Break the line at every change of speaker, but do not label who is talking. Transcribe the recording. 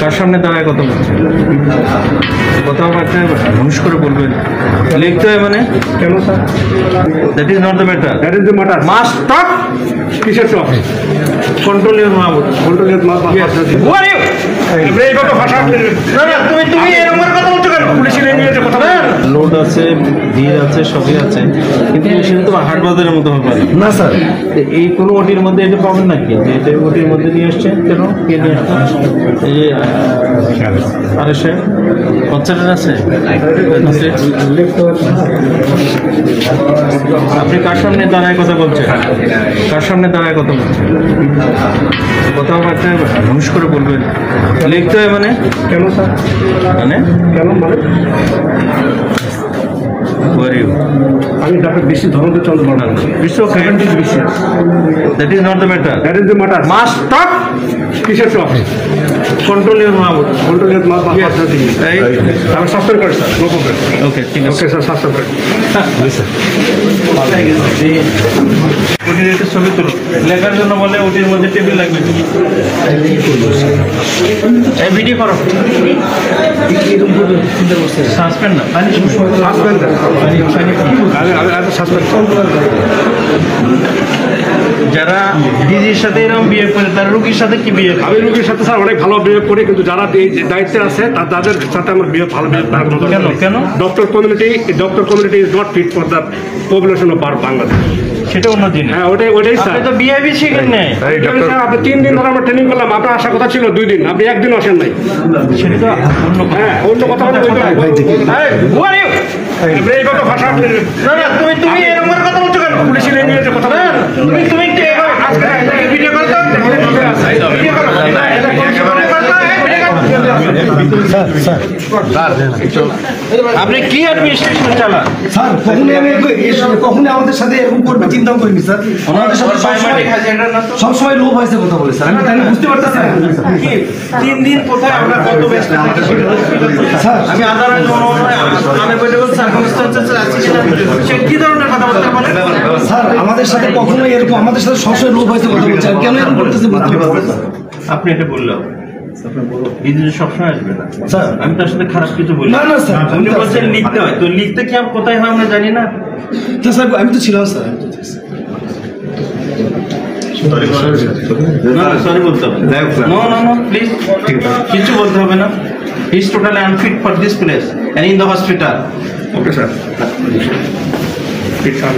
কার সামনে দাঁড়ায় কথা বলছে? কথাবার্তা ঘুষ করে বলবেন, লিখতে হয় মানে
কেন sir?
That is not the matter.
That is the matter.
Must stop.
কিসের stop?
Control your mouth.
Control your mouth.
Who are you?
এইভাবে ভাষা
তুমি এরকম করে কথা বলছো কেন?
পুলিশের নিয়ে যে কথা
লোড আছে, ভিড় আছে, সবই আছে, কিন্তু সেটা তো হাট বাজারের মতো হবে
না স্যার।
এই কোনো ওটির মধ্যে এটা পাবেন নাকি? এটা ওটির মধ্যে নিয়ে আসছে কেন? কে নিয়ে আসছে? এই যে আরে সে কনসার্টের আছে। আপনি কার সামনে দাঁড়ায় কথা বলছেন? কার সামনে দাঁড়ায় কথা বলছেন? কথাবার্তা ঘুষ করে বলবেন, লিখতে হয় মানে
কেন স্যার?
মানে
কেন মানে? আমি ডাক্তার বেশি ধরনের চন্দ্র বর্ণন
that is not the matter.
That is the matter.
Must stop.
কিসের stop?
Control your mouth.
Control your mouth. আমি সাসপেন্ড করি স্যার। No problem.
ওকে, ঠিক আছে।
ওকে স্যার, সাসপেন্ড করি।
ওটির একটা ছবি তুলো, লেখার জন্য বলে ওটির মধ্যে টেবিল লাগবে। এই ভিডিও করো। সাসপেন্ড না,
সাসপেন্ড। সাসপেন্ড।
যারা ডিজির সাথে এরকম বিহেভ করে তারা রুগীর সাথে কি বিহেভ?
আমি রুগীর সাথে স্যার অনেক ভালো বিহেভ করি, কিন্তু যারা এই দায়িত্বে আছে তাদের সাথে আমার বিহেভ ভালো বিহেভ করার কোনো দরকার নেই।
কেন?
Doctor community is not fit for the population of Bangladesh.
সেটা অন্য জিনিস।
হ্যাঁ, ওটাই স্যার।
আপনি তো বিহেভই শিখেন নাই।
আপনি 3 দিন ধরে আমরা ট্রেনিং করলাম, আপনার আসার কথা ছিল 2 দিন, আপনি 1 দিন আসেন নাই।
সেটা তো অন্য কথা।
হ্যাঁ, অন্য কথা বলতে
Who are you?
এইভাবে ভাষা
তুমি এরকম করে কথা বলছো কেন?
পুলিশের নিয়ে যে কথা
তুমি ভিডিও করো তো? ভিডিও করো। আপনি কি অ্যাডমিনিস্ট্রেশন চালান?
স্যার কখনই আমাদের সাথে এরকম করবে চিন্তাও করিনি স্যার। আমাদের সাথে সবসময় লোভ হয়েছে কথা বলে স্যার। আমি তাই বুঝতে পারতেছি না।
3 দিন কোথায় আমরা কত ব্যস্ত থাকি?
স্যার
আমি আদারওয়াইজ আনএভয়েডেবল সার্কামস্ট্যান্সেস আছি কিনা সে কি ধরনের কথাবার্তা বলে?
স্যার আমাদের সাথে কখনোই এরকম, আমাদের সাথে সবসময় লোভ হয়েছে কথা বলছে। আর কেন এরকম করতেছে বুঝতে পারতেছি না।
আপনি এটা বললেন ডিজিটাল সবসময় আসবে না
স্যার।
আমি তার সাথে খারাপ কিছু বলি
না, না, স্যার।
আপনি বলছেন লিখতে হয়, তো লিখতে কি আর কোথায় হয় আমরা জানি না।
তো স্যার আমি তো ছিলাম স্যার।
সরি বলতে হবে। নো প্লিজ, কিছু বলতে হবে না। He is totally unfit for this place and in the hospital.
Okay sir. ঠিক স্যার।